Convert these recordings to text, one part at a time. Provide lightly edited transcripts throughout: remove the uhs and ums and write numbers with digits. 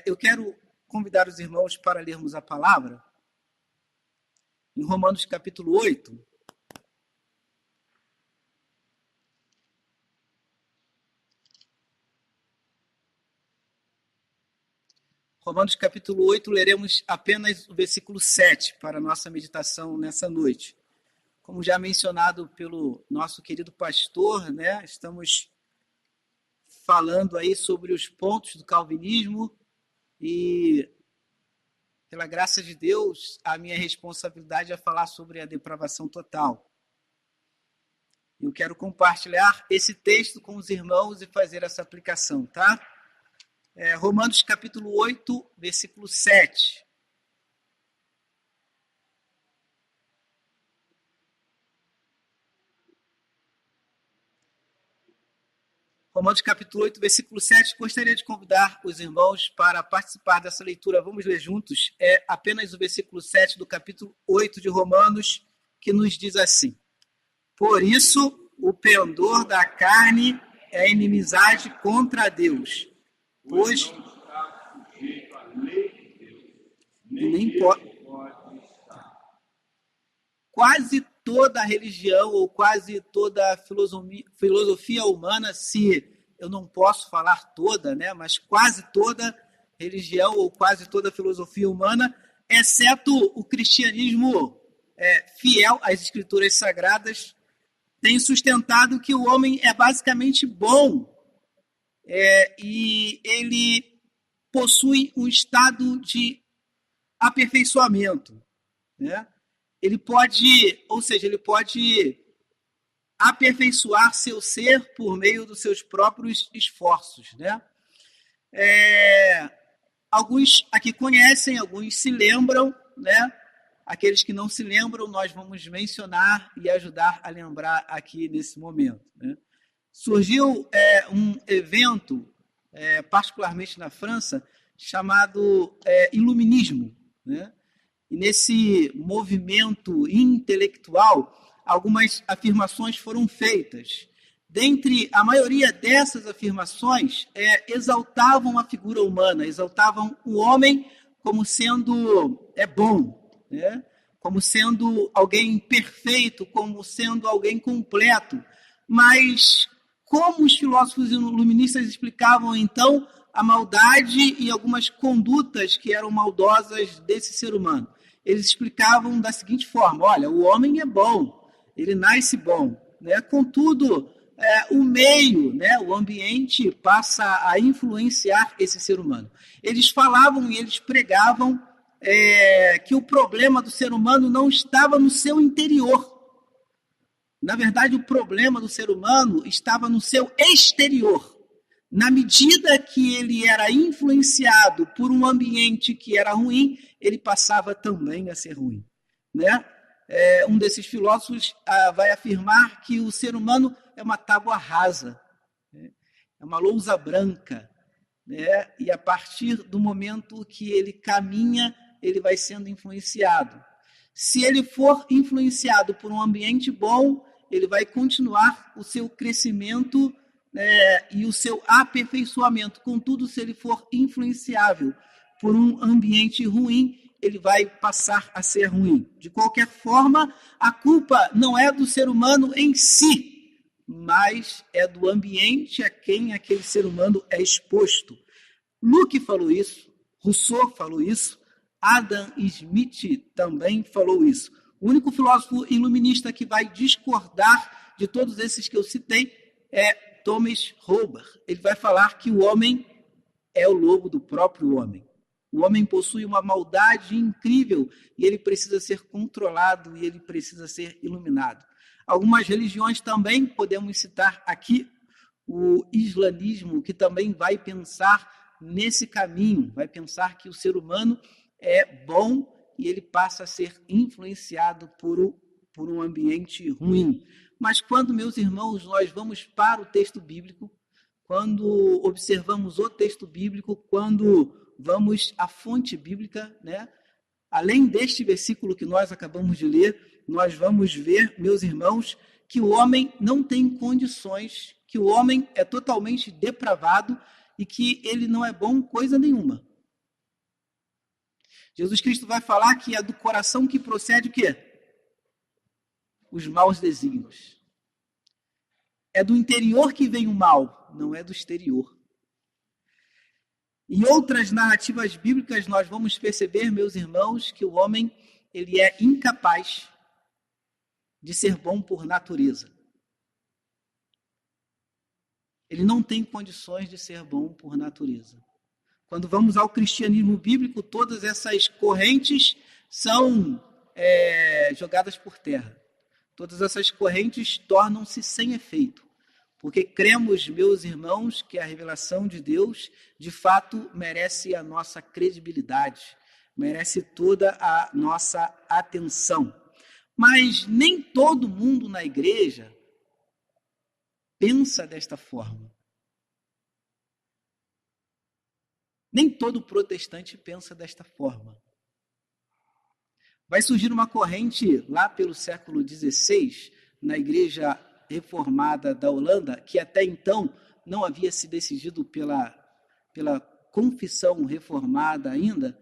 Eu quero convidar os irmãos para lermos a palavra em Romanos capítulo 8. Romanos capítulo 8, leremos apenas o versículo 7 para a nossa meditação nessa noite. Como já mencionado pelo nosso querido pastor, né, estamos falando aí sobre os pontos do calvinismo e, pela graça de Deus, a minha responsabilidade é falar sobre a depravação total. Eu quero compartilhar esse texto com os irmãos e fazer essa aplicação, tá? Romanos capítulo 8, versículo 7. Romanos capítulo 8, versículo 7. Gostaria de convidar os irmãos para participar dessa leitura. Vamos ler juntos. É apenas o versículo 7 do capítulo 8 de Romanos, que nos diz assim: Por isso, o pendor da carne é inimizade contra Deus, pois nem pode. Quase toda religião ou quase toda filosofia humana, se eu não posso falar toda, né, mas quase toda religião ou quase toda filosofia humana, exceto o cristianismo fiel às escrituras sagradas, tem sustentado que o homem é basicamente bom e ele possui um estado de aperfeiçoamento, né? Ele pode aperfeiçoar seu ser por meio dos seus próprios esforços, né? Alguns aqui conhecem, alguns se lembram, né? Aqueles que não se lembram, nós vamos mencionar e ajudar a lembrar aqui nesse momento, né? Surgiu um evento, particularmente na França, chamado Iluminismo, né? E nesse movimento intelectual, algumas afirmações foram feitas. Dentre a maioria dessas afirmações, exaltavam a figura humana, exaltavam o homem como sendo bom, né? Como sendo alguém perfeito, como sendo alguém completo. Mas como os filósofos iluministas explicavam, então, a maldade e algumas condutas que eram maldosas desse ser humano? Eles explicavam da seguinte forma: olha, o homem é bom, ele nasce bom, né? Contudo, o meio, né, o ambiente passa a influenciar esse ser humano. Eles falavam e eles pregavam que o problema do ser humano não estava no seu interior. Na verdade, o problema do ser humano estava no seu exterior. Na medida que ele era influenciado por um ambiente que era ruim, ele passava também a ser ruim, né? Um desses filósofos vai afirmar que o ser humano é uma tábua rasa, né? É uma lousa branca, né? E a partir do momento que ele caminha, ele vai sendo influenciado. Se ele for influenciado por um ambiente bom, ele vai continuar o seu crescimento e o seu aperfeiçoamento. Contudo, se ele for influenciável por um ambiente ruim, ele vai passar a ser ruim. De qualquer forma, a culpa não é do ser humano em si, mas é do ambiente a quem aquele ser humano é exposto. Locke falou isso, Rousseau falou isso, Adam Smith também falou isso. O único filósofo iluminista que vai discordar de todos esses que eu citei é Thomas Hobbes. Ele vai falar que o homem é o lobo do próprio homem. O homem possui uma maldade incrível e ele precisa ser controlado e ele precisa ser iluminado. Algumas religiões também podemos citar aqui o islamismo, que também vai pensar nesse caminho, vai pensar que o ser humano é bom e ele passa a ser influenciado por um ambiente ruim. Mas quando, meus irmãos, nós vamos para o texto bíblico, quando observamos o texto bíblico, quando vamos à fonte bíblica, né? Além deste versículo que nós acabamos de ler, nós vamos ver, meus irmãos, que o homem não tem condições, que o homem é totalmente depravado e que ele não é bom coisa nenhuma. Jesus Cristo vai falar que é do coração que procede o quê? Os maus desígnios. É do interior que vem o mal, não é do exterior. Em outras narrativas bíblicas, nós vamos perceber, meus irmãos, que o homem ele é incapaz de ser bom por natureza. Ele não tem condições de ser bom por natureza. Quando vamos ao cristianismo bíblico, todas essas correntes são jogadas por terra. Todas essas correntes tornam-se sem efeito. Porque cremos, meus irmãos, que a revelação de Deus, de fato, merece a nossa credibilidade, merece toda a nossa atenção. Mas nem todo mundo na igreja pensa desta forma. Nem todo protestante pensa desta forma. Vai surgir uma corrente lá pelo século XVI, na igreja reformada da Holanda, que até então não havia se decidido pela confissão reformada ainda.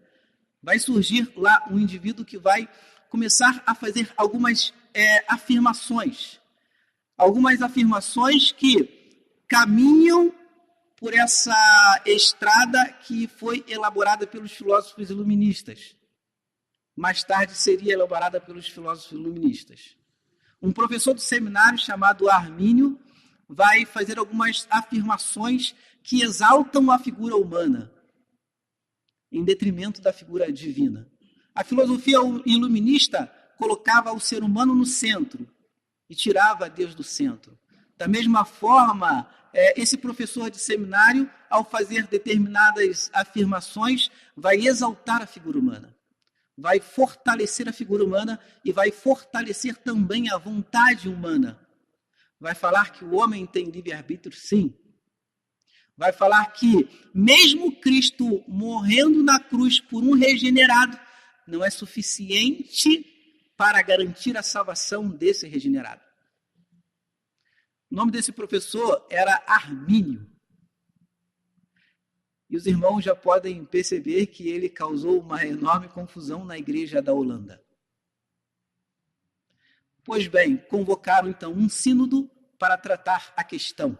Vai surgir lá um indivíduo que vai começar a fazer algumas afirmações. Algumas afirmações que caminham por essa estrada que foi elaborada pelos filósofos iluministas. Mais tarde seria elaborada pelos filósofos iluministas. Um professor do seminário chamado Armínio vai fazer algumas afirmações que exaltam a figura humana em detrimento da figura divina. A filosofia iluminista colocava o ser humano no centro e tirava Deus do centro. Da mesma forma, esse professor de seminário, ao fazer determinadas afirmações, vai exaltar a figura humana, vai fortalecer a figura humana e vai fortalecer também a vontade humana. Vai falar que o homem tem livre-arbítrio, sim. Vai falar que mesmo Cristo morrendo na cruz por um regenerado, não é suficiente para garantir a salvação desse regenerado. O nome desse professor era Armínio. E os irmãos já podem perceber que ele causou uma enorme confusão na igreja da Holanda. Pois bem, convocaram então um sínodo para tratar a questão,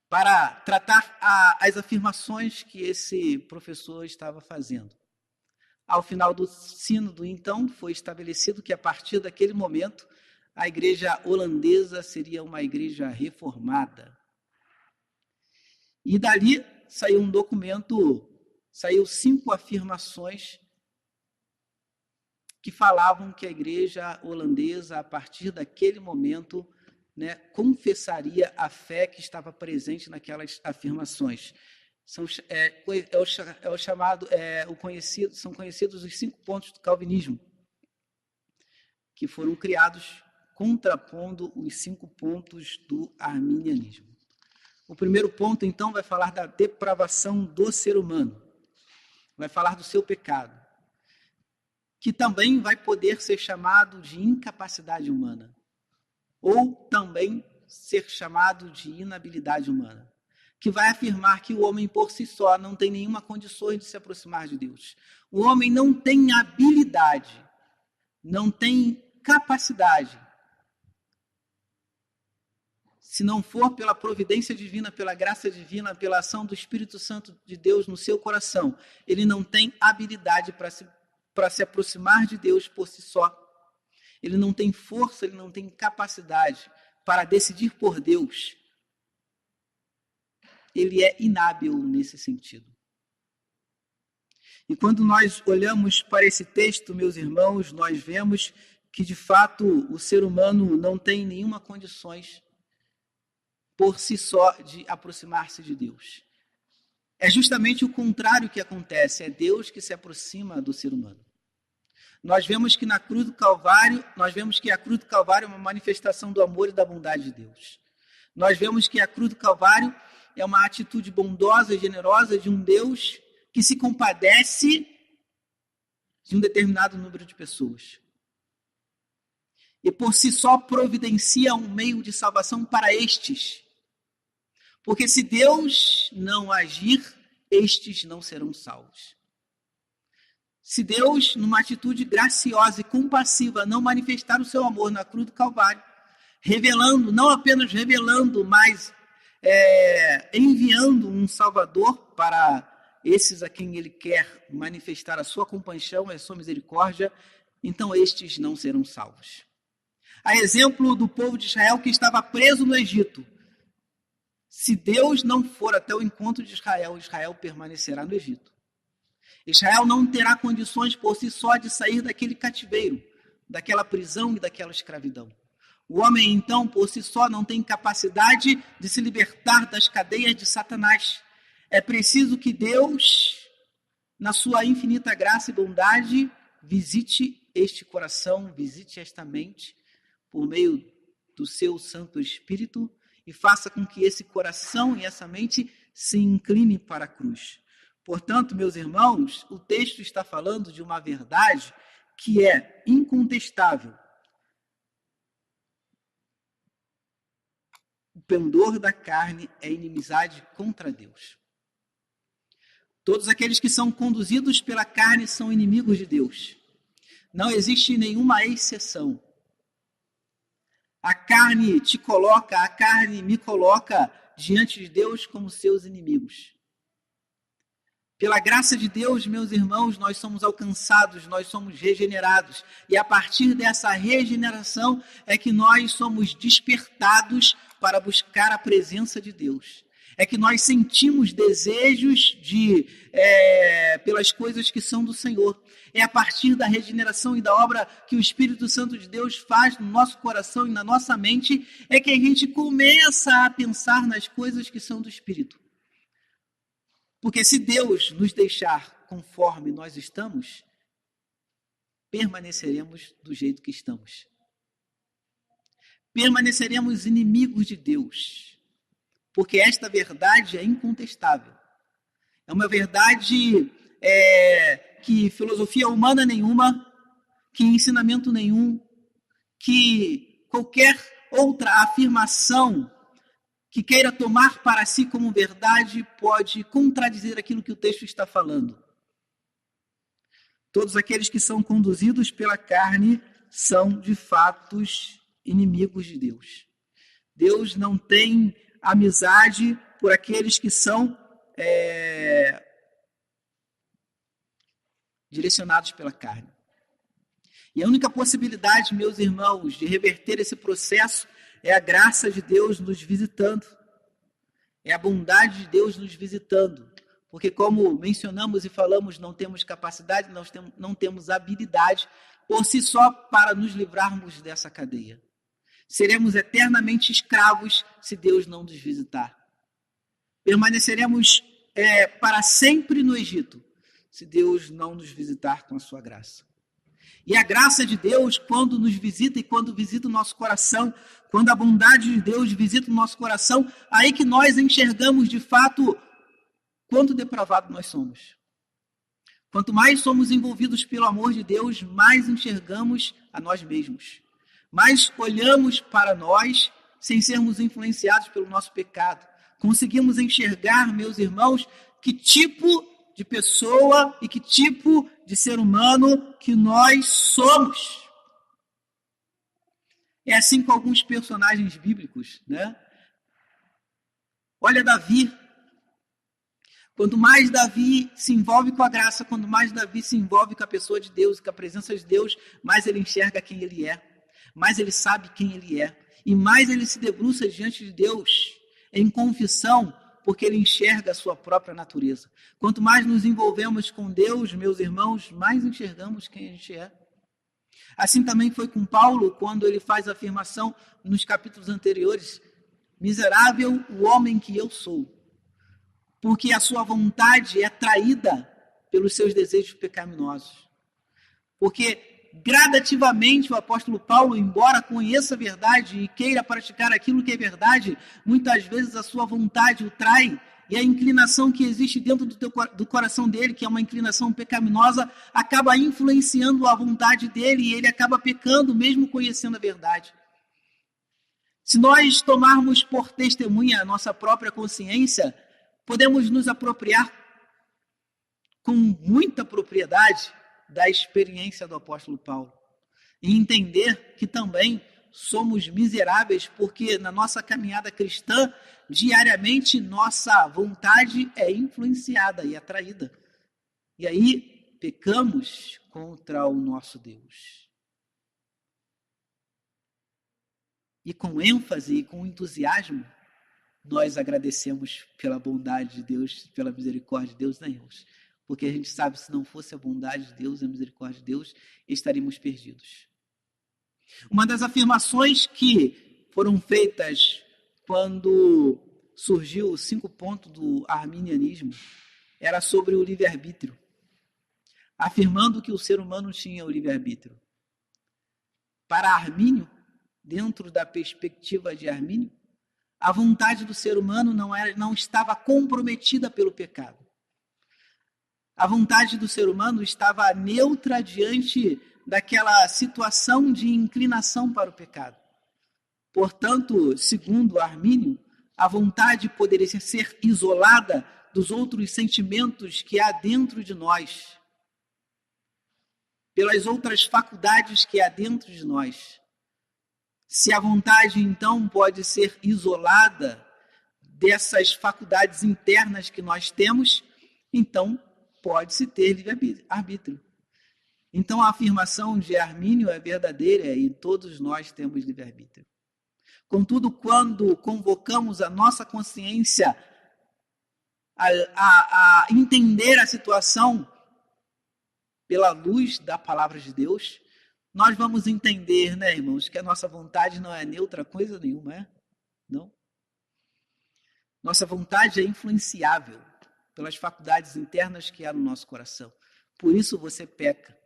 para tratar as afirmações que esse professor estava fazendo. Ao final do sínodo, então, foi estabelecido que a partir daquele momento a igreja holandesa seria uma igreja reformada. E dali saiu um documento, saiu 5 afirmações que falavam que a igreja holandesa, a partir daquele momento, confessaria a fé que estava presente naquelas afirmações. São conhecidos os 5 pontos do calvinismo, que foram criados contrapondo os 5 pontos do arminianismo. O primeiro ponto, então, vai falar da depravação do ser humano, vai falar do seu pecado, que também vai poder ser chamado de incapacidade humana, ou também ser chamado de inabilidade humana, que vai afirmar que o homem por si só não tem nenhuma condição de se aproximar de Deus. O homem não tem habilidade, não tem capacidade. Se não for pela providência divina, pela graça divina, pela ação do Espírito Santo de Deus no seu coração, ele não tem habilidade para se aproximar de Deus por si só. Ele não tem força, ele não tem capacidade para decidir por Deus. Ele é inábil nesse sentido. E quando nós olhamos para esse texto, meus irmãos, nós vemos que, de fato, o ser humano não tem nenhuma condições por si só de aproximar-se de Deus. É justamente o contrário que acontece, é Deus que se aproxima do ser humano. Nós vemos que na cruz do Calvário, a cruz do Calvário é uma manifestação do amor e da bondade de Deus. Nós vemos que a cruz do Calvário é uma atitude bondosa e generosa de um Deus que se compadece de um determinado número de pessoas. E por si só providencia um meio de salvação para estes. Porque se Deus não agir, estes não serão salvos. Se Deus, numa atitude graciosa e compassiva, não manifestar o seu amor na cruz do Calvário, revelando, não apenas revelando, mas enviando um Salvador para esses a quem Ele quer manifestar a sua compaixão, a sua misericórdia, então estes não serão salvos. A exemplo do povo de Israel que estava preso no Egito. Se Deus não for até o encontro de Israel, Israel permanecerá no Egito. Israel não terá condições por si só de sair daquele cativeiro, daquela prisão e daquela escravidão. O homem, então, por si só, não tem capacidade de se libertar das cadeias de Satanás. É preciso que Deus, na sua infinita graça e bondade, visite este coração, visite esta mente, por meio do seu Santo Espírito, e faça com que esse coração e essa mente se incline para a cruz. Portanto, meus irmãos, o texto está falando de uma verdade que é incontestável. O pendor da carne é inimizade contra Deus. Todos aqueles que são conduzidos pela carne são inimigos de Deus. Não existe nenhuma exceção. A carne te coloca, a carne me coloca diante de Deus como seus inimigos. Pela graça de Deus, meus irmãos, nós somos alcançados, nós somos regenerados. E a partir dessa regeneração é que nós somos despertados para buscar a presença de Deus. É que nós sentimos desejos pelas coisas que são do Senhor. É a partir da regeneração e da obra que o Espírito Santo de Deus faz no nosso coração e na nossa mente, é que a gente começa a pensar nas coisas que são do Espírito. Porque se Deus nos deixar conforme nós estamos, permaneceremos do jeito que estamos. Permaneceremos inimigos de Deus. Porque esta verdade é incontestável. É uma verdade que filosofia humana nenhuma, que ensinamento nenhum, que qualquer outra afirmação que queira tomar para si como verdade pode contradizer aquilo que o texto está falando. Todos aqueles que são conduzidos pela carne são, de fato, inimigos de Deus. Deus não tem amizade por aqueles que são direcionados pela carne. E a única possibilidade, meus irmãos, de reverter esse processo é a graça de Deus nos visitando. É a bondade de Deus nos visitando. Porque, como mencionamos e falamos, não temos capacidade, não temos habilidade por si só para nos livrarmos dessa cadeia. Seremos eternamente escravos se Deus não nos visitar. Permaneceremos para sempre no Egito, se Deus não nos visitar com a sua graça. E a graça de Deus, quando nos visita e quando visita o nosso coração, quando a bondade de Deus visita o nosso coração, aí que nós enxergamos de fato quanto depravado nós somos. Quanto mais somos envolvidos pelo amor de Deus, mais enxergamos a nós mesmos. Mais olhamos para nós sem sermos influenciados pelo nosso pecado. Conseguimos enxergar, meus irmãos, que tipo de pessoa e que tipo de ser humano que nós somos. É assim com alguns personagens bíblicos, né? Olha Davi. Quanto mais Davi se envolve com a graça, quanto mais Davi se envolve com a pessoa de Deus, com a presença de Deus, mais ele enxerga quem ele é, mais ele sabe quem ele é, e mais ele se debruça diante de Deus em confissão, porque ele enxerga a sua própria natureza. Quanto mais nos envolvemos com Deus, meus irmãos, mais enxergamos quem a gente é. Assim também foi com Paulo, quando ele faz a afirmação nos capítulos anteriores: miserável o homem que eu sou, porque a sua vontade é traída pelos seus desejos pecaminosos. Porque gradativamente o apóstolo Paulo, embora conheça a verdade e queira praticar aquilo que é verdade, muitas vezes a sua vontade o trai, e a inclinação que existe dentro do coração dele, que é uma inclinação pecaminosa, acaba influenciando a vontade dele e ele acaba pecando mesmo conhecendo a verdade. Se nós tomarmos por testemunha a nossa própria consciência, podemos nos apropriar com muita propriedade da experiência do apóstolo Paulo e entender que também somos miseráveis, porque na nossa caminhada cristã, diariamente, nossa vontade é influenciada e atraída. E aí, pecamos contra o nosso Deus. E com ênfase e com entusiasmo, nós agradecemos pela bondade de Deus, pela misericórdia de Deus, né, irmãos? Porque a gente sabe, se não fosse a bondade de Deus e a misericórdia de Deus, estaríamos perdidos. Uma das afirmações que foram feitas quando surgiu o 5 pontos do arminianismo era sobre o livre-arbítrio, afirmando que o ser humano tinha o livre-arbítrio. Para Armínio, dentro da perspectiva de Armínio, a vontade do ser humano não estava comprometida pelo pecado. A vontade do ser humano estava neutra diante daquela situação de inclinação para o pecado. Portanto, segundo Armínio, a vontade poderia ser isolada dos outros sentimentos que há dentro de nós, pelas outras faculdades que há dentro de nós. Se a vontade, então, pode ser isolada dessas faculdades internas que nós temos, então pode-se ter livre-arbítrio. Então a afirmação de Armínio é verdadeira e todos nós temos livre-arbítrio. Contudo, quando convocamos a nossa consciência a entender a situação pela luz da palavra de Deus, nós vamos entender, né, irmãos, que a nossa vontade não é neutra coisa nenhuma, é? Não. Nossa vontade é influenciável pelas faculdades internas que há no nosso coração. Por isso você peca.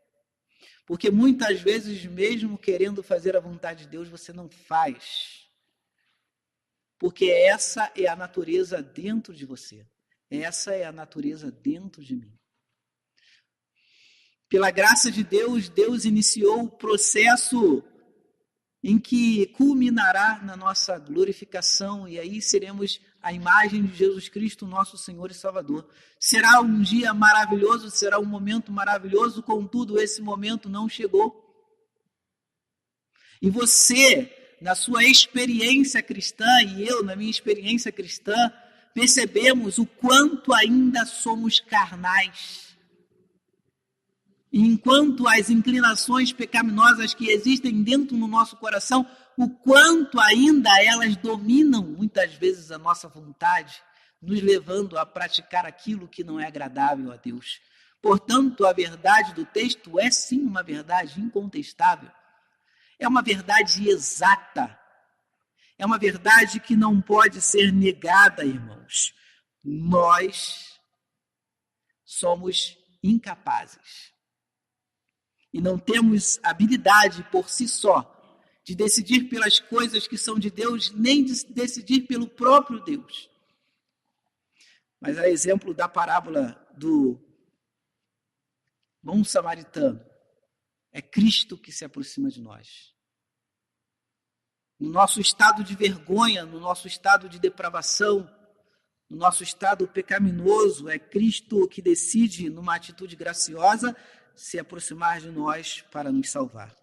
Porque muitas vezes, mesmo querendo fazer a vontade de Deus, você não faz. Porque essa é a natureza dentro de você. Essa é a natureza dentro de mim. Pela graça de Deus, Deus iniciou o processo em que culminará na nossa glorificação, e aí seremos a imagem de Jesus Cristo, nosso Senhor e Salvador. Será um dia maravilhoso, será um momento maravilhoso, contudo, esse momento não chegou. E você, na sua experiência cristã, e eu, na minha experiência cristã, percebemos o quanto ainda somos carnais. E enquanto as inclinações pecaminosas que existem dentro do nosso coração, o quanto ainda elas dominam muitas vezes a nossa vontade, nos levando a praticar aquilo que não é agradável a Deus. Portanto, a verdade do texto é sim uma verdade incontestável. É uma verdade exata. É uma verdade que não pode ser negada, irmãos. Nós somos incapazes. E não temos habilidade por si só de decidir pelas coisas que são de Deus, nem de decidir pelo próprio Deus. Mas a exemplo da parábola do bom samaritano, é Cristo que se aproxima de nós. No nosso estado de vergonha, no nosso estado de depravação, no nosso estado pecaminoso, é Cristo que decide, numa atitude graciosa, se aproximar de nós para nos salvar.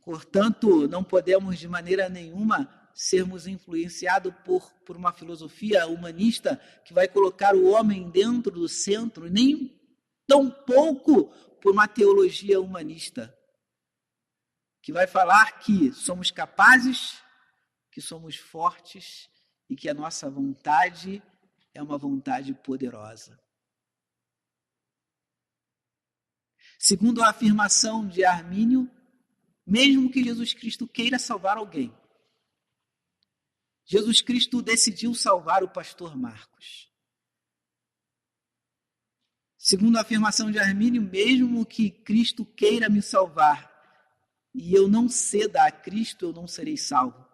Portanto, não podemos de maneira nenhuma sermos influenciados por uma filosofia humanista que vai colocar o homem dentro do centro, nem tampouco por uma teologia humanista que vai falar que somos capazes, que somos fortes e que a nossa vontade é uma vontade poderosa. Segundo a afirmação de Armínio, mesmo que Jesus Cristo queira salvar alguém, Jesus Cristo decidiu salvar o pastor Marcos. Segundo a afirmação de Armínio, mesmo que Cristo queira me salvar e eu não ceda a Cristo, eu não serei salvo.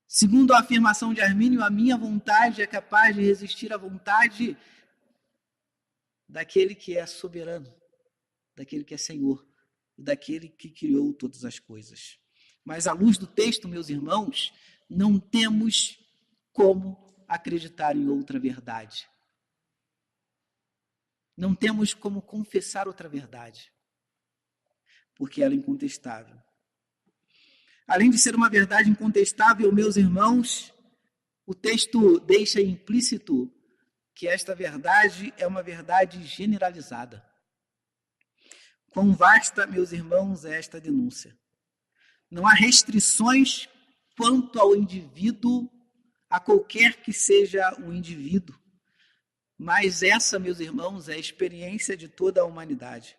Segundo a afirmação de Armínio, a minha vontade é capaz de resistir à vontade daquele que é soberano, daquele que é Senhor, daquele que criou todas as coisas. Mas à luz do texto, meus irmãos, não temos como acreditar em outra verdade. Não temos como confessar outra verdade, porque ela é incontestável. Além de ser uma verdade incontestável, meus irmãos, o texto deixa implícito que esta verdade é uma verdade generalizada. Quão vasta, meus irmãos, é esta denúncia. Não há restrições quanto ao indivíduo, a qualquer que seja o indivíduo. Mas essa, meus irmãos, é a experiência de toda a humanidade.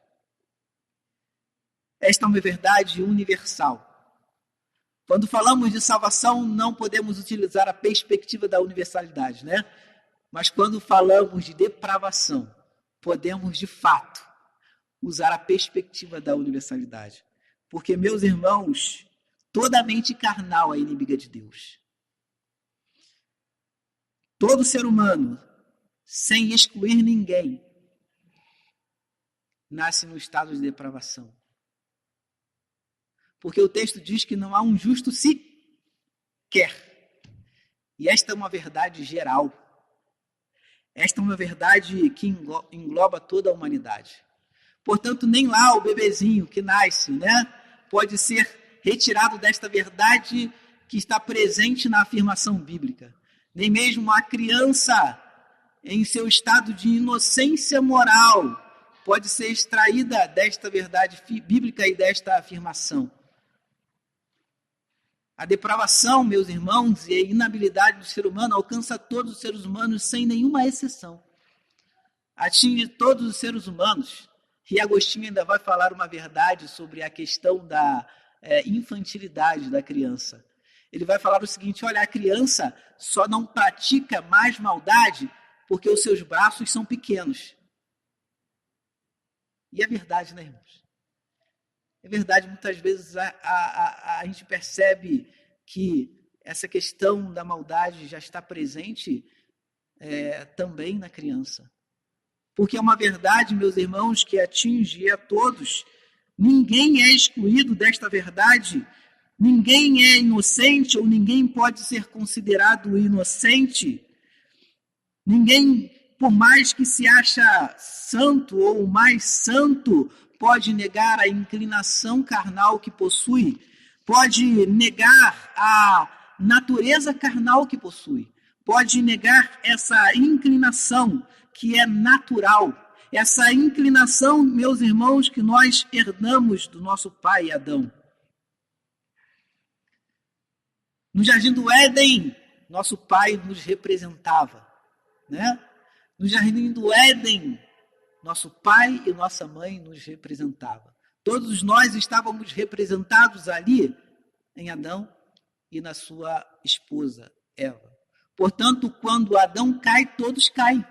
Esta é uma verdade universal. Quando falamos de salvação, não podemos utilizar a perspectiva da universalidade, né? Mas quando falamos de depravação, podemos, de fato, usar a perspectiva da universalidade. Porque, meus irmãos, toda mente carnal é inimiga de Deus. Todo ser humano, sem excluir ninguém, nasce no estado de depravação. Porque o texto diz que não há um justo sequer. E esta é uma verdade geral. Esta é uma verdade que engloba toda a humanidade. Portanto, nem lá o bebezinho que nasce, né, pode ser retirado desta verdade que está presente na afirmação bíblica. Nem mesmo a criança, em seu estado de inocência moral, pode ser extraída desta verdade bíblica e desta afirmação. A depravação, meus irmãos, e a inabilidade do ser humano alcança todos os seres humanos sem nenhuma exceção. Atinge todos os seres humanos. E Agostinho ainda vai falar uma verdade sobre a questão da infantilidade da criança. Ele vai falar o seguinte: olha, a criança só não pratica mais maldade porque os seus braços são pequenos. E é verdade, né, irmãos? É verdade, muitas vezes a gente percebe que essa questão da maldade já está presente também na criança. Porque é uma verdade, meus irmãos, que atinge a todos. Ninguém é excluído desta verdade. Ninguém é inocente ou ninguém pode ser considerado inocente. Ninguém, por mais que se acha santo ou mais santo, pode negar a inclinação carnal que possui, pode negar a natureza carnal que possui, pode negar essa inclinação que é natural, essa inclinação, meus irmãos, que nós herdamos do nosso pai Adão. No Jardim do Éden, nosso pai nos representava, né? No Jardim do Éden, nosso pai e nossa mãe nos representavam. Todos nós estávamos representados ali em Adão e na sua esposa, Eva. Portanto, quando Adão cai, todos caem.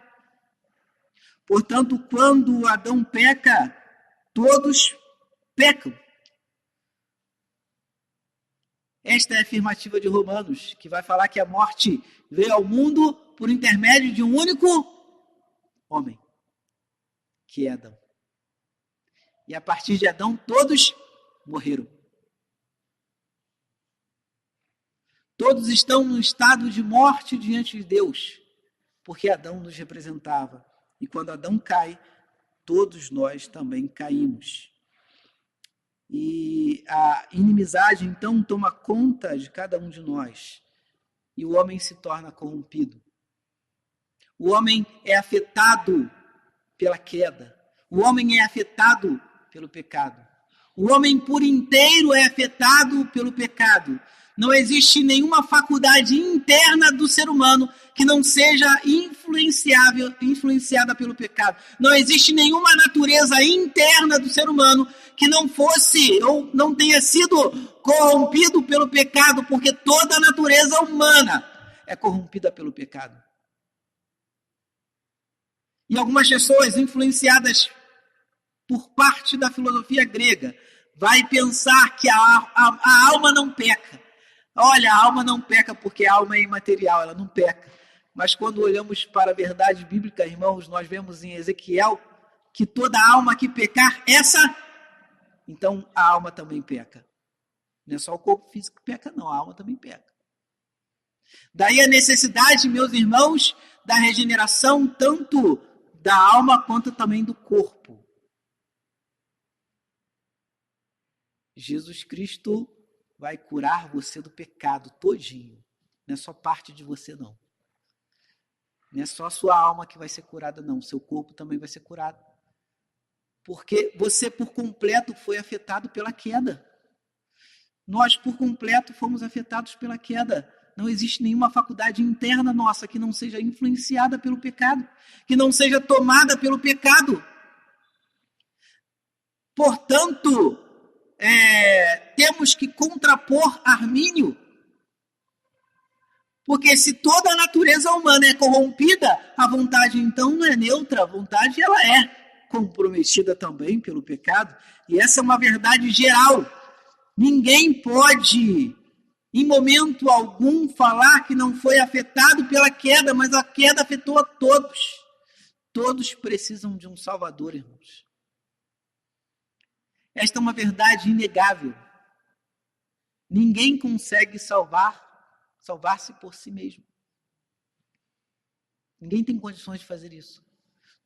Portanto, quando Adão peca, todos pecam. Esta é a afirmativa de Romanos, que vai falar que a morte veio ao mundo por intermédio de um único homem, que é Adão. E a partir de Adão, todos morreram. Todos estão no estado de morte diante de Deus, porque Adão nos representava. E quando Adão cai, todos nós também caímos. E a inimizade, então, toma conta de cada um de nós. E o homem se torna corrompido. O homem é afetado pela queda. O homem é afetado pelo pecado. O homem por inteiro é afetado pelo pecado. Não existe nenhuma faculdade interna do ser humano que não seja influenciada pelo pecado. Não existe nenhuma natureza interna do ser humano que não fosse ou não tenha sido corrompido pelo pecado, porque toda a natureza humana é corrompida pelo pecado. E algumas pessoas influenciadas por parte da filosofia grega vai pensar que a alma não peca. Olha, a alma não peca porque a alma é imaterial, ela não peca. Mas quando olhamos para a verdade bíblica, irmãos, nós vemos em Ezequiel que toda alma que pecar, então a alma também peca. Não é só o corpo físico que peca, não, a alma também peca. Daí a necessidade, meus irmãos, da regeneração tanto da alma quanto também do corpo. Jesus Cristo vai curar você do pecado todinho. Não é só parte de você, não. Não é só a sua alma que vai ser curada, não. Seu corpo também vai ser curado. Porque você, por completo, foi afetado pela queda. Nós, por completo, fomos afetados pela queda. Não existe nenhuma faculdade interna nossa que não seja influenciada pelo pecado, que não seja tomada pelo pecado. Portanto, temos que contrapor Armínio. Porque se toda a natureza humana é corrompida, a vontade então não é neutra, a vontade ela é comprometida também pelo pecado. E essa é uma verdade geral. Ninguém pode, em momento algum, falar que não foi afetado pela queda, mas a queda afetou a todos. Todos precisam de um Salvador, irmãos. Esta é uma verdade inegável. Ninguém consegue salvar-se por si mesmo. Ninguém tem condições de fazer isso.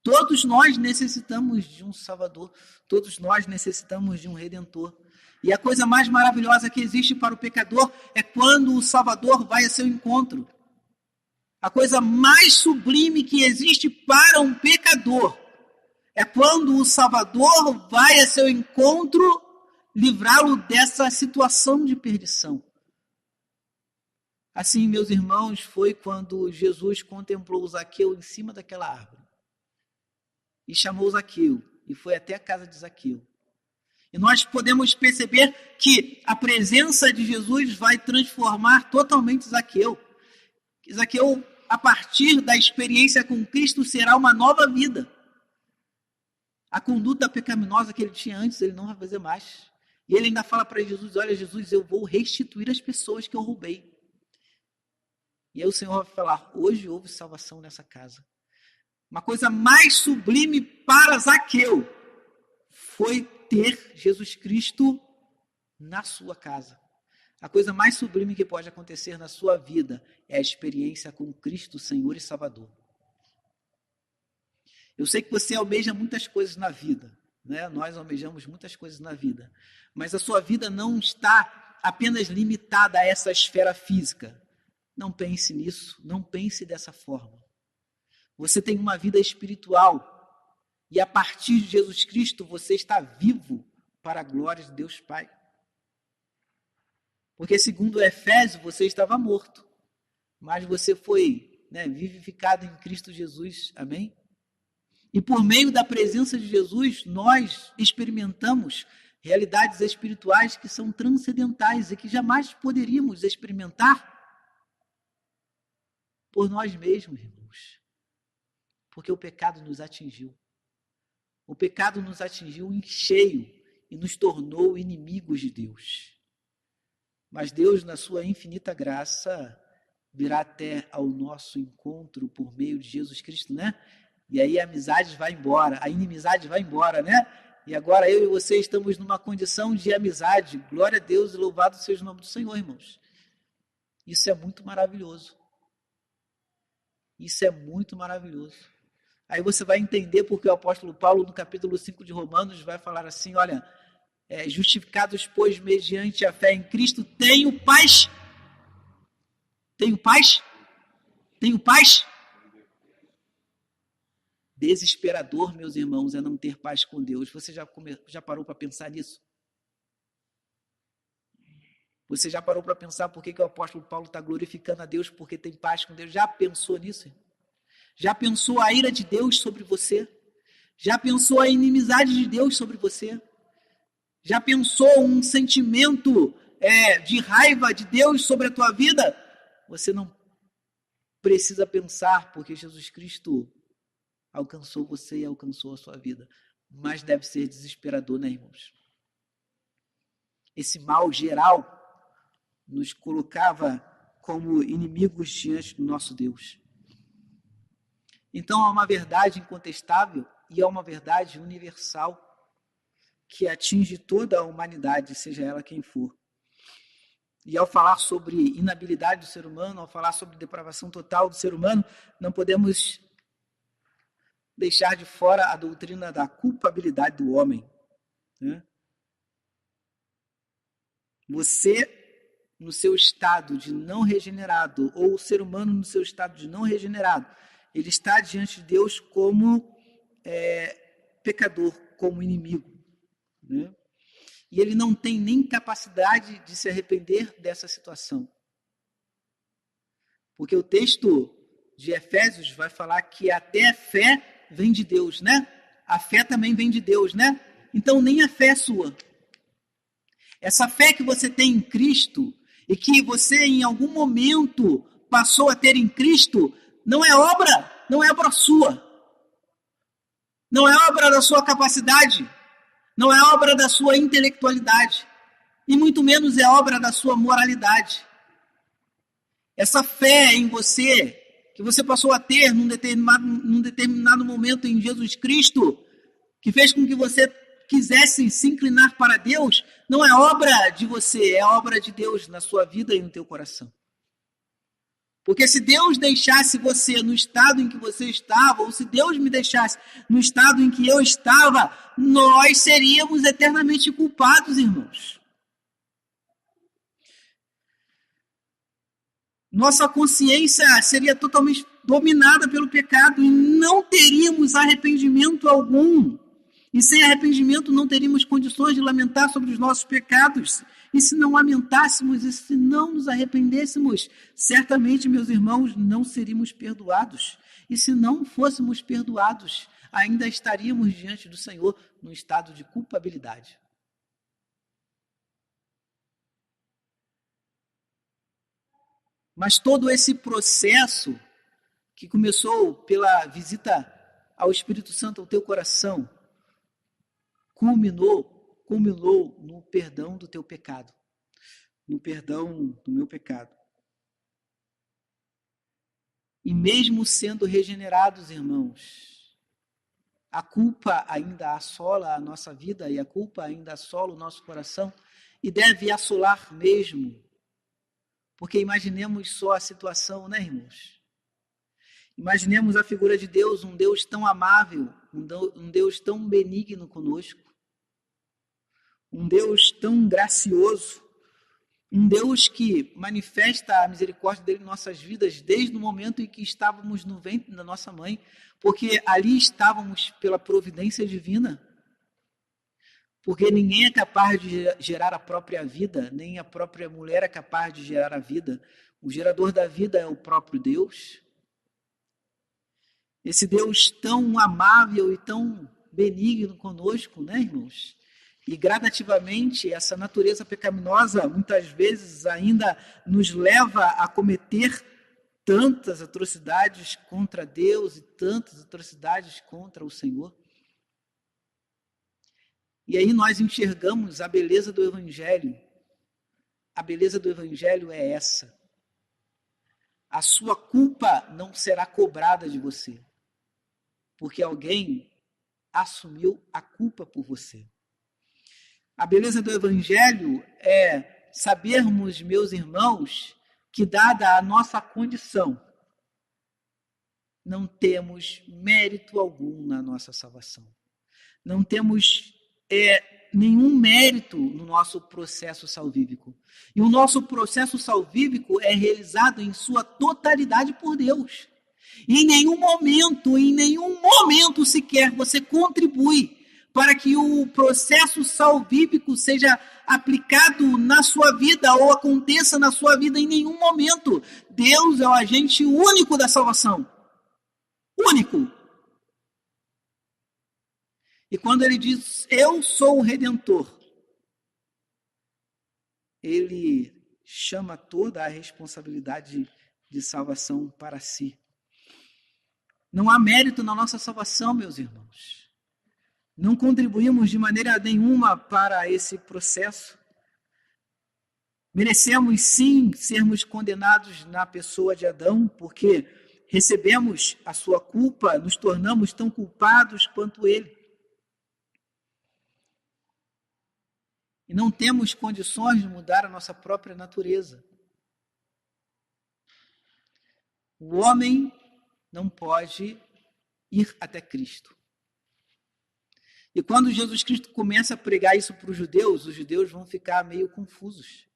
Todos nós necessitamos de um Salvador. Todos nós necessitamos de um Redentor. E a coisa mais maravilhosa que existe para o pecador é quando o Salvador vai a seu encontro. A coisa mais sublime que existe para um pecador é quando o Salvador vai a seu encontro, livrá-lo dessa situação de perdição. Assim, meus irmãos, foi quando Jesus contemplou Zaqueu em cima daquela árvore. E chamou Zaqueu, e foi até a casa de Zaqueu. E nós podemos perceber que a presença de Jesus vai transformar totalmente Zaqueu. Zaqueu, a partir da experiência com Cristo, será uma nova vida. A conduta pecaminosa que ele tinha antes, ele não vai fazer mais. E ele ainda fala para Jesus, olha Jesus, eu vou restituir as pessoas que eu roubei. E aí o Senhor vai falar, hoje houve salvação nessa casa. Uma coisa mais sublime para Zaqueu foi ter Jesus Cristo na sua casa. A coisa mais sublime que pode acontecer na sua vida é a experiência com Cristo, Senhor e Salvador. Eu sei que você almeja muitas coisas na vida, né? Nós almejamos muitas coisas na vida, mas a sua vida não está apenas limitada a essa esfera física. Não pense nisso, não pense dessa forma. Você tem uma vida espiritual. E a partir de Jesus Cristo, você está vivo para a glória de Deus Pai. Porque segundo Efésios, você estava morto. Mas você foi vivificado em Cristo Jesus. Amém? E por meio da presença de Jesus, nós experimentamos realidades espirituais que são transcendentais e que jamais poderíamos experimentar por nós mesmos, irmãos. Porque o pecado nos atingiu. O pecado nos atingiu em cheio e nos tornou inimigos de Deus. Mas Deus, na sua infinita graça, virá até ao nosso encontro por meio de Jesus Cristo, né? E aí a amizade vai embora, a inimizade vai embora, né? E agora eu e você estamos numa condição de amizade. Glória a Deus e louvado seja o nome do Senhor, irmãos. Isso é muito maravilhoso. Isso é muito maravilhoso. Aí você vai entender porque o apóstolo Paulo, no capítulo 5 de Romanos, vai falar assim, olha, justificados, pois, mediante a fé em Cristo, tenho paz. Tenho paz? Tenho paz? Desesperador, meus irmãos, é não ter paz com Deus. Você já parou para pensar nisso? Você já parou para pensar por que o apóstolo Paulo está glorificando a Deus porque tem paz com Deus? Já pensou nisso? Já pensou a ira de Deus sobre você? Já pensou a inimizade de Deus sobre você? Já pensou um sentimento de raiva de Deus sobre a tua vida? Você não precisa pensar, porque Jesus Cristo alcançou você e alcançou a sua vida. Mas deve ser desesperador, né, irmãos? Esse mal geral nos colocava como inimigos diante do nosso Deus. Então, há uma verdade incontestável e há uma verdade universal que atinge toda a humanidade, seja ela quem for. E ao falar sobre inabilidade do ser humano, ao falar sobre depravação total do ser humano, não podemos deixar de fora a doutrina da culpabilidade do homem. Né? Você, no seu estado de não regenerado, ou o ser humano no seu estado de não regenerado, ele está diante de Deus como pecador, como inimigo. Né? E ele não tem nem capacidade de se arrepender dessa situação. Porque o texto de Efésios vai falar que até a fé vem de Deus, né? A fé também vem de Deus, né? Então nem a fé é sua. Essa fé que você tem em Cristo e que você em algum momento passou a ter em Cristo, não é obra sua. Não é obra da sua capacidade. Não é obra da sua intelectualidade. E muito menos é obra da sua moralidade. Essa fé em você, que você passou a ter num determinado momento em Jesus Cristo, que fez com que você quisesse se inclinar para Deus, não é obra de você, é obra de Deus na sua vida e no teu coração. Porque se Deus deixasse você no estado em que você estava, ou se Deus me deixasse no estado em que eu estava, nós seríamos eternamente culpados, irmãos. Nossa consciência seria totalmente dominada pelo pecado e não teríamos arrependimento algum. E sem arrependimento não teríamos condições de lamentar sobre os nossos pecados. E se não lamentássemos e se não nos arrependêssemos, certamente, meus irmãos, não seríamos perdoados. E se não fôssemos perdoados, ainda estaríamos diante do Senhor num estado de culpabilidade. Mas todo esse processo que começou pela visita ao Espírito Santo ao teu coração, culminou no perdão do teu pecado, no perdão do meu pecado. E mesmo sendo regenerados, irmãos, a culpa ainda assola a nossa vida e a culpa ainda assola o nosso coração e deve assolar mesmo. Porque imaginemos só a situação, né, irmãos? Imaginemos a figura de Deus, um Deus tão amável, um Deus tão benigno conosco, um Deus tão gracioso, um Deus que manifesta a misericórdia dele em nossas vidas desde o momento em que estávamos no ventre da nossa mãe, porque ali estávamos pela providência divina. Porque ninguém é capaz de gerar a própria vida, nem a própria mulher é capaz de gerar a vida. O gerador da vida é o próprio Deus. Esse Deus tão amável e tão benigno conosco, né, irmãos? E gradativamente essa natureza pecaminosa muitas vezes ainda nos leva a cometer tantas atrocidades contra Deus e tantas atrocidades contra o Senhor. E aí nós enxergamos a beleza do Evangelho. A beleza do Evangelho é essa. A sua culpa não será cobrada de você, porque alguém assumiu a culpa por você. A beleza do Evangelho é sabermos, meus irmãos, que dada a nossa condição, não temos mérito algum na nossa salvação. Não temos nenhum mérito no nosso processo salvífico. E o nosso processo salvífico é realizado em sua totalidade por Deus. E em nenhum momento sequer você contribui para que o processo salvífico seja aplicado na sua vida ou aconteça na sua vida em nenhum momento. Deus é o agente único da salvação. Único. E quando ele diz, eu sou o Redentor, ele chama toda a responsabilidade de salvação para si. Não há mérito na nossa salvação, meus irmãos. Não contribuímos de maneira nenhuma para esse processo. Merecemos sim sermos condenados na pessoa de Adão, porque recebemos a sua culpa, nos tornamos tão culpados quanto ele. E não temos condições de mudar a nossa própria natureza. O homem não pode ir até Cristo. E quando Jesus Cristo começa a pregar isso para os judeus vão ficar meio confusos.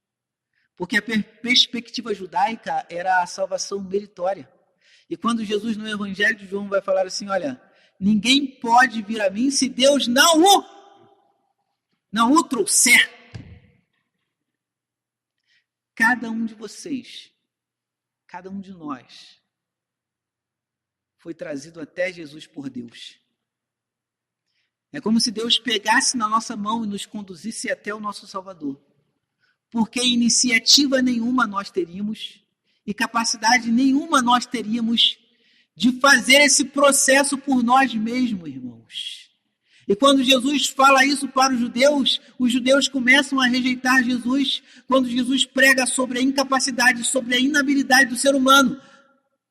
Porque a perspectiva judaica era a salvação meritória. E quando Jesus no Evangelho de João vai falar assim, olha, ninguém pode vir a mim se Deus não o trouxer. Cada um de vocês, cada um de nós, foi trazido até Jesus por Deus. É como se Deus pegasse na nossa mão e nos conduzisse até o nosso Salvador. Porque iniciativa nenhuma nós teríamos e capacidade nenhuma nós teríamos de fazer esse processo por nós mesmos, irmãos. E quando Jesus fala isso para os judeus começam a rejeitar Jesus quando Jesus prega sobre a incapacidade, sobre a inabilidade do ser humano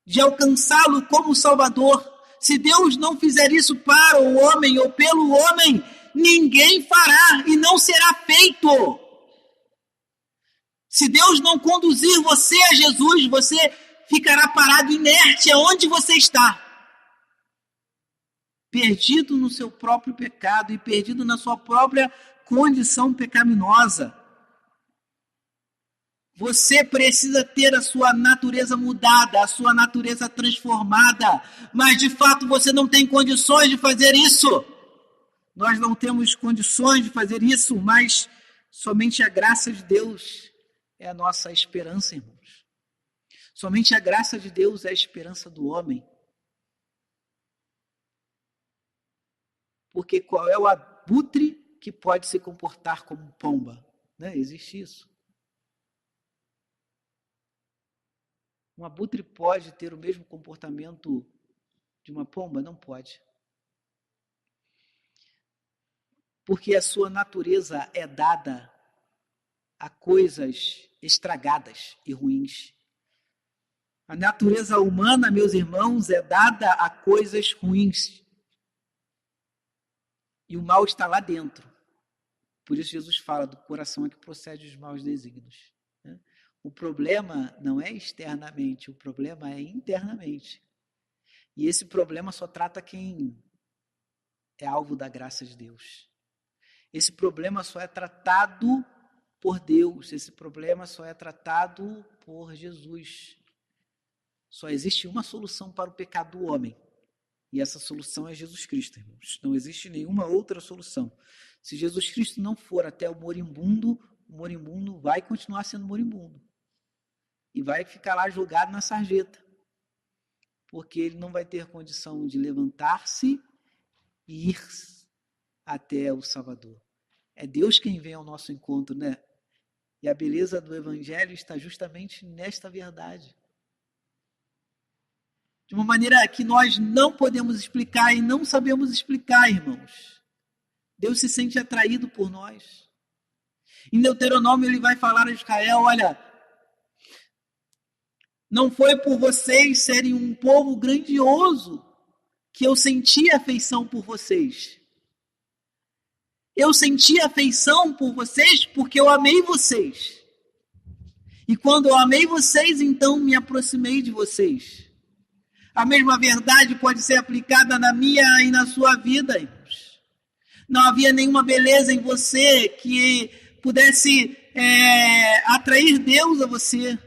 de alcançá-lo como Salvador. Se Deus não fizer isso para o homem ou pelo homem, ninguém fará e não será feito. Se Deus não conduzir você a Jesus, você ficará parado inerte aonde você está. Perdido no seu próprio pecado e perdido na sua própria condição pecaminosa. Você precisa ter a sua natureza mudada, a sua natureza transformada, mas de fato você não tem condições de fazer isso. Nós não temos condições de fazer isso, mas somente a graça de Deus é a nossa esperança, irmãos. Somente a graça de Deus é a esperança do homem. Porque qual é o abutre que pode se comportar como pomba? Né? Existe isso. Um abutre pode ter o mesmo comportamento de uma pomba? Não pode. Porque a sua natureza é dada a coisas estragadas e ruins. A natureza humana, meus irmãos, é dada a coisas ruins. E o mal está lá dentro. Por isso Jesus fala, do coração é que procede os maus desígnios. O problema não é externamente, o problema é internamente. E esse problema só trata quem é alvo da graça de Deus. Esse problema só é tratado por Deus, esse problema só é tratado por Jesus. Só existe uma solução para o pecado do homem. E essa solução é Jesus Cristo, irmãos. Não existe nenhuma outra solução. Se Jesus Cristo não for até o moribundo vai continuar sendo moribundo. E vai ficar lá jogado na sarjeta. Porque ele não vai ter condição de levantar-se e ir até o Salvador. É Deus quem vem ao nosso encontro, né? E a beleza do Evangelho está justamente nesta verdade. De uma maneira que nós não podemos explicar e não sabemos explicar, irmãos. Deus se sente atraído por nós. Em Deuteronômio ele vai falar a Israel, olha, não foi por vocês serem um povo grandioso que eu senti afeição por vocês. Eu senti afeição por vocês porque eu amei vocês. E quando eu amei vocês, então me aproximei de vocês. A mesma verdade pode ser aplicada na minha e na sua vida, irmãos. Não havia nenhuma beleza em você que pudesse atrair Deus a você.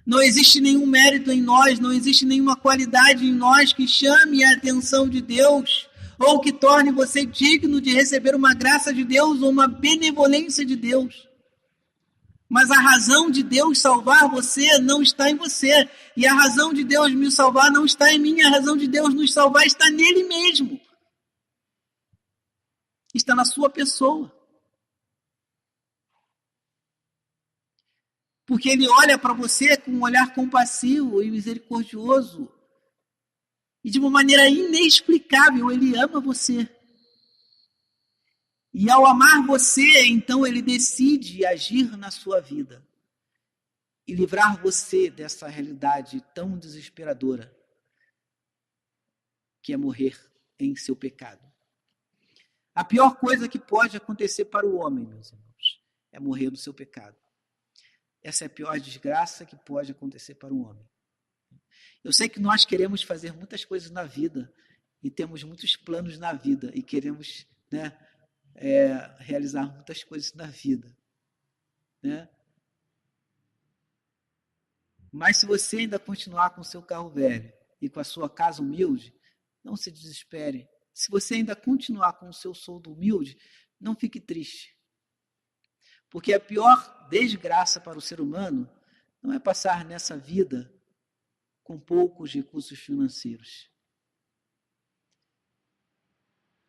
Não existe nenhum mérito em nós, não existe nenhuma qualidade em nós que chame a atenção de Deus ou que torne você digno de receber uma graça de Deus ou uma benevolência de Deus. Mas a razão de Deus salvar você não está em você. E a razão de Deus me salvar não está em mim. A razão de Deus nos salvar está nele mesmo. Está na sua pessoa. Porque ele olha para você com um olhar compassivo e misericordioso. E de uma maneira inexplicável, ele ama você. E ao amar você, então ele decide agir na sua vida. E livrar você dessa realidade tão desesperadora, que é morrer em seu pecado. A pior coisa que pode acontecer para o homem, meus irmãos, é morrer no seu pecado. Essa é a pior desgraça que pode acontecer para o homem. Eu sei que nós queremos fazer muitas coisas na vida e temos muitos planos na vida e queremos, né, realizar muitas coisas na vida, né? Mas se você ainda continuar com o seu carro velho e com a sua casa humilde, não se desespere. Se você ainda continuar com o seu soldo humilde, não fique triste. Porque a pior desgraça para o ser humano não é passar nessa vida com poucos recursos financeiros.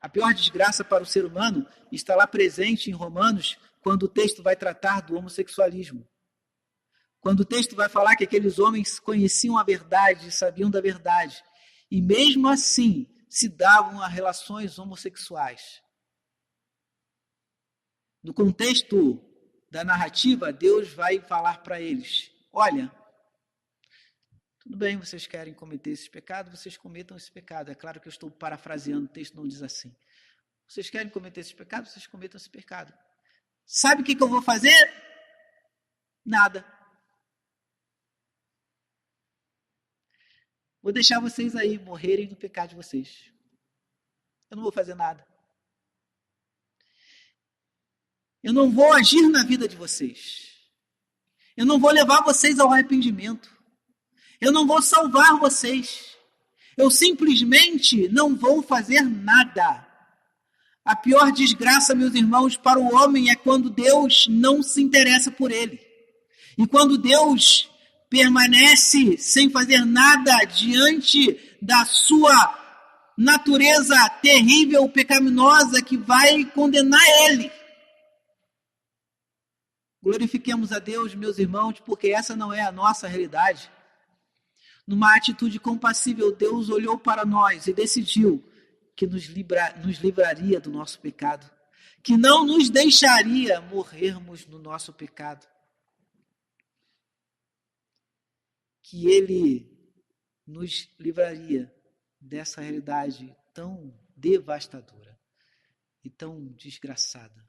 A pior desgraça para o ser humano está lá presente em Romanos, quando o texto vai tratar do homossexualismo. Quando o texto vai falar que aqueles homens conheciam a verdade, sabiam da verdade, e mesmo assim se davam a relações homossexuais. No contexto da narrativa, Deus vai falar para eles: olha, tudo bem, vocês querem cometer esse pecado, vocês cometam esse pecado. É claro que eu estou parafraseando, o texto não diz assim. Vocês querem cometer esse pecado, vocês cometam esse pecado. Sabe o que eu vou fazer? Nada. Vou deixar vocês aí morrerem no pecado de vocês. Eu não vou fazer nada. Eu não vou agir na vida de vocês. Eu não vou levar vocês ao arrependimento. Eu não vou salvar vocês. Eu simplesmente não vou fazer nada. A pior desgraça, meus irmãos, para o homem é quando Deus não se interessa por ele. E quando Deus permanece sem fazer nada diante da sua natureza terrível, pecaminosa, que vai condenar ele. Glorifiquemos a Deus, meus irmãos, porque essa não é a nossa realidade. Numa atitude compassível, Deus olhou para nós e decidiu que nos livraria do nosso pecado, que não nos deixaria morrermos no nosso pecado, que Ele nos livraria dessa realidade tão devastadora e tão desgraçada.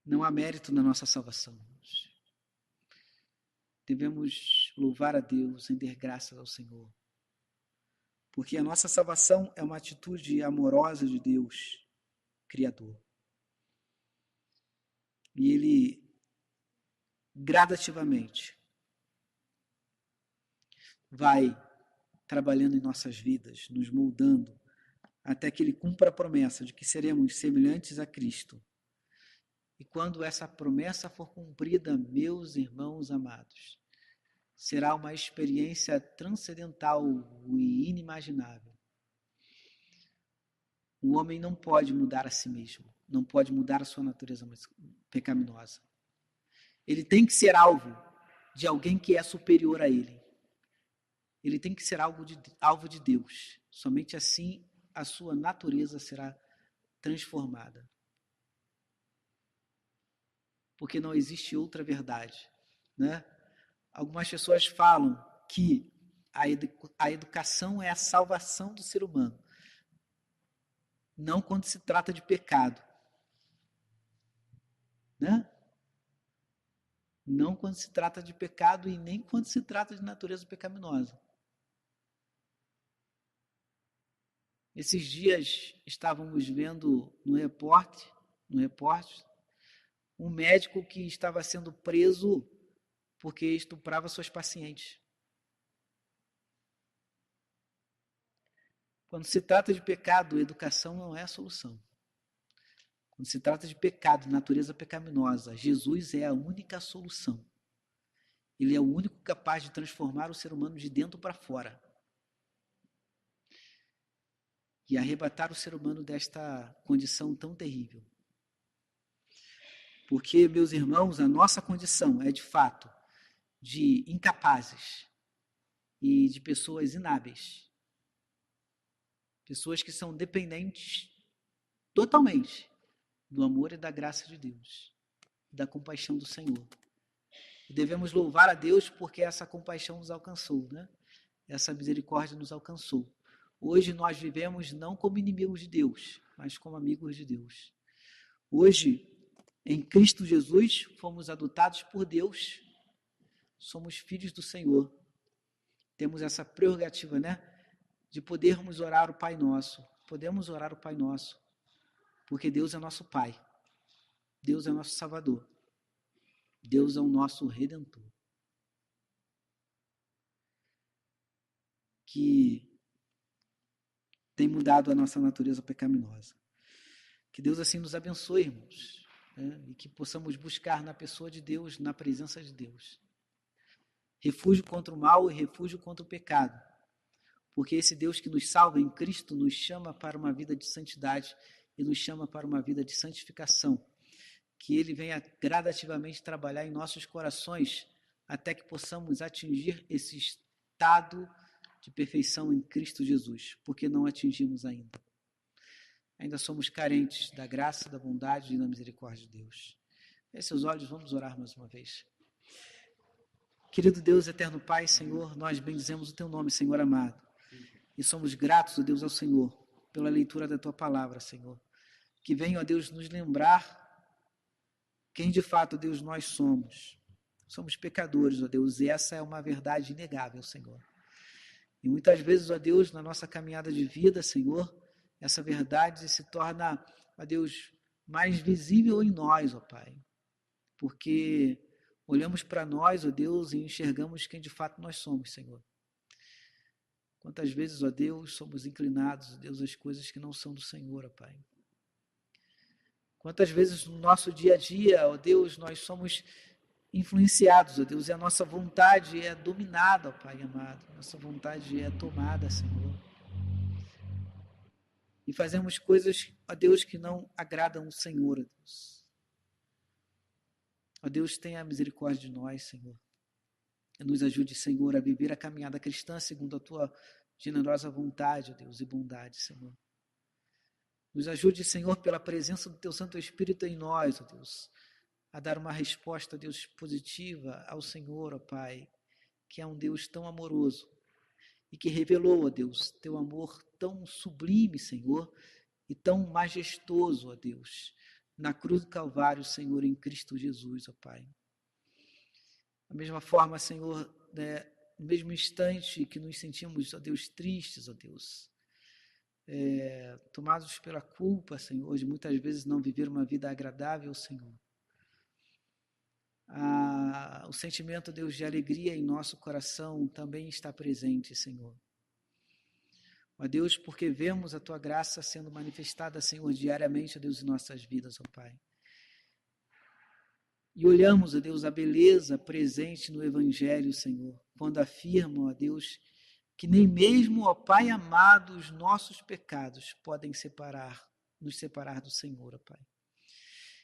Não há mérito na nossa salvação. Devemos louvar a Deus, render graças ao Senhor. Porque a nossa salvação é uma atitude amorosa de Deus, Criador. E Ele, gradativamente, vai trabalhando em nossas vidas, nos moldando, até que Ele cumpra a promessa de que seremos semelhantes a Cristo. E quando essa promessa for cumprida, meus irmãos amados, será uma experiência transcendental e inimaginável. O homem não pode mudar a si mesmo, não pode mudar a sua natureza pecaminosa. Ele tem que ser alvo de alguém que é superior a ele. Ele tem que ser alvo de Deus. Somente assim a sua natureza será transformada. Porque não existe outra verdade, né? Algumas pessoas falam que a educação é a salvação do ser humano. Não quando se trata de pecado, né? Não quando se trata de pecado e nem quando se trata de natureza pecaminosa. Esses dias estávamos vendo no repórter, um médico que estava sendo preso porque estuprava suas pacientes. Quando se trata de pecado, educação não é a solução. Quando se trata de pecado, natureza pecaminosa, Jesus é a única solução. Ele é o único capaz de transformar o ser humano de dentro para fora. E arrebatar o ser humano desta condição tão terrível. Porque, meus irmãos, a nossa condição é de fato de incapazes e de pessoas inábeis. Pessoas que são dependentes totalmente do amor e da graça de Deus, da compaixão do Senhor. E devemos louvar a Deus porque essa compaixão nos alcançou, né? Essa misericórdia nos alcançou. Hoje nós vivemos não como inimigos de Deus, mas como amigos de Deus. Hoje, em Cristo Jesus, fomos adotados por Deus somos filhos do Senhor. Temos essa prerrogativa, né? De podermos orar o Pai Nosso. Podemos orar o Pai Nosso, porque Deus é nosso Pai. Deus é nosso Salvador. Deus é o nosso Redentor. Que tem mudado a nossa natureza pecaminosa. Que Deus assim nos abençoe, irmãos, né? E que possamos buscar na pessoa de Deus, na presença de Deus, refúgio contra o mal e refúgio contra o pecado. Porque esse Deus que nos salva em Cristo nos chama para uma vida de santidade e nos chama para uma vida de santificação. Que Ele venha gradativamente trabalhar em nossos corações até que possamos atingir esse estado de perfeição em Cristo Jesus, porque não atingimos ainda. Ainda somos carentes da graça, da bondade e da misericórdia de Deus. Feche seus olhos, vamos orar mais uma vez. Querido Deus, eterno Pai, Senhor, nós bendizemos o Teu nome, Senhor amado. E somos gratos, ó Deus, ao Senhor, pela leitura da Tua palavra, Senhor. Que venha, ó Deus, nos lembrar quem de fato, Deus, nós somos. Somos pecadores, ó Deus, e essa é uma verdade inegável, Senhor. E muitas vezes, ó Deus, na nossa caminhada de vida, Senhor, essa verdade se torna, ó Deus, mais visível em nós, ó Pai. Porque olhamos para nós, ó Deus, e enxergamos quem de fato nós somos, Senhor. Quantas vezes, ó Deus, somos inclinados, ó Deus, às coisas que não são do Senhor, ó Pai. Quantas vezes no nosso dia a dia, ó Deus, nós somos influenciados, ó Deus, e a nossa vontade é dominada, ó Pai amado. Nossa vontade é tomada, Senhor. E fazemos coisas, ó Deus, que não agradam o Senhor, ó Deus. Ó Deus, tenha misericórdia de nós, Senhor. E nos ajude, Senhor, a viver a caminhada cristã segundo a Tua generosa vontade, ó Deus, e bondade, Senhor. Nos ajude, Senhor, pela presença do Teu Santo Espírito em nós, ó Deus, a dar uma resposta, ó Deus, positiva ao Senhor, ó Pai, que é um Deus tão amoroso e que revelou, ó Deus, Teu amor tão sublime, Senhor, e tão majestoso, ó Deus, na cruz do Calvário, Senhor, em Cristo Jesus, ó Pai. Da mesma forma, Senhor, né, no mesmo instante que nos sentimos, ó Deus, tristes, ó Deus, tomados pela culpa, Senhor, de muitas vezes não viver uma vida agradável, Senhor. O sentimento, Deus, de alegria em nosso coração também está presente, Senhor. Ó Deus, porque vemos a Tua graça sendo manifestada, Senhor, diariamente, ó Deus, em nossas vidas, ó Pai. E olhamos, ó Deus, a beleza presente no Evangelho, Senhor, quando afirma, ó Deus, que nem mesmo, ó Pai amado, os nossos pecados podem nos separar do Senhor, ó Pai.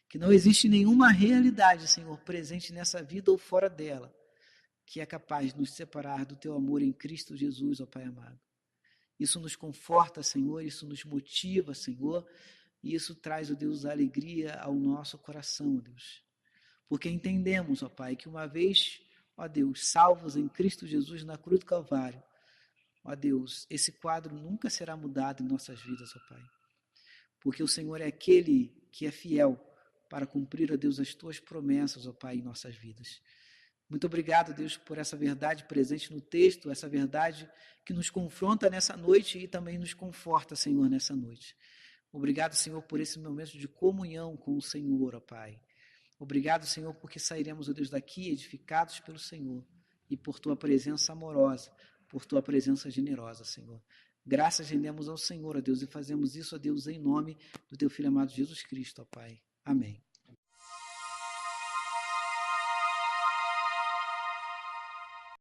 Que não existe nenhuma realidade, Senhor, presente nessa vida ou fora dela, que é capaz de nos separar do Teu amor em Cristo Jesus, ó Pai amado. Isso nos conforta, Senhor, isso nos motiva, Senhor, e isso traz, ó Deus, a alegria ao nosso coração, ó Deus. Porque entendemos, ó Pai, que uma vez, ó Deus, salvos em Cristo Jesus na cruz do Calvário, ó Deus, esse quadro nunca será mudado em nossas vidas, ó Pai. Porque o Senhor é aquele que é fiel para cumprir, ó Deus, as Tuas promessas, ó Pai, em nossas vidas. Muito obrigado, Deus, por essa verdade presente no texto, essa verdade que nos confronta nessa noite e também nos conforta, Senhor, nessa noite. Obrigado, Senhor, por esse momento de comunhão com o Senhor, ó Pai. Obrigado, Senhor, porque sairemos, ó Deus, daqui edificados pelo Senhor e por Tua presença amorosa, por Tua presença generosa, Senhor. Graças rendemos ao Senhor, ó Deus, e fazemos isso, ó Deus, em nome do Teu Filho amado Jesus Cristo, ó Pai. Amém.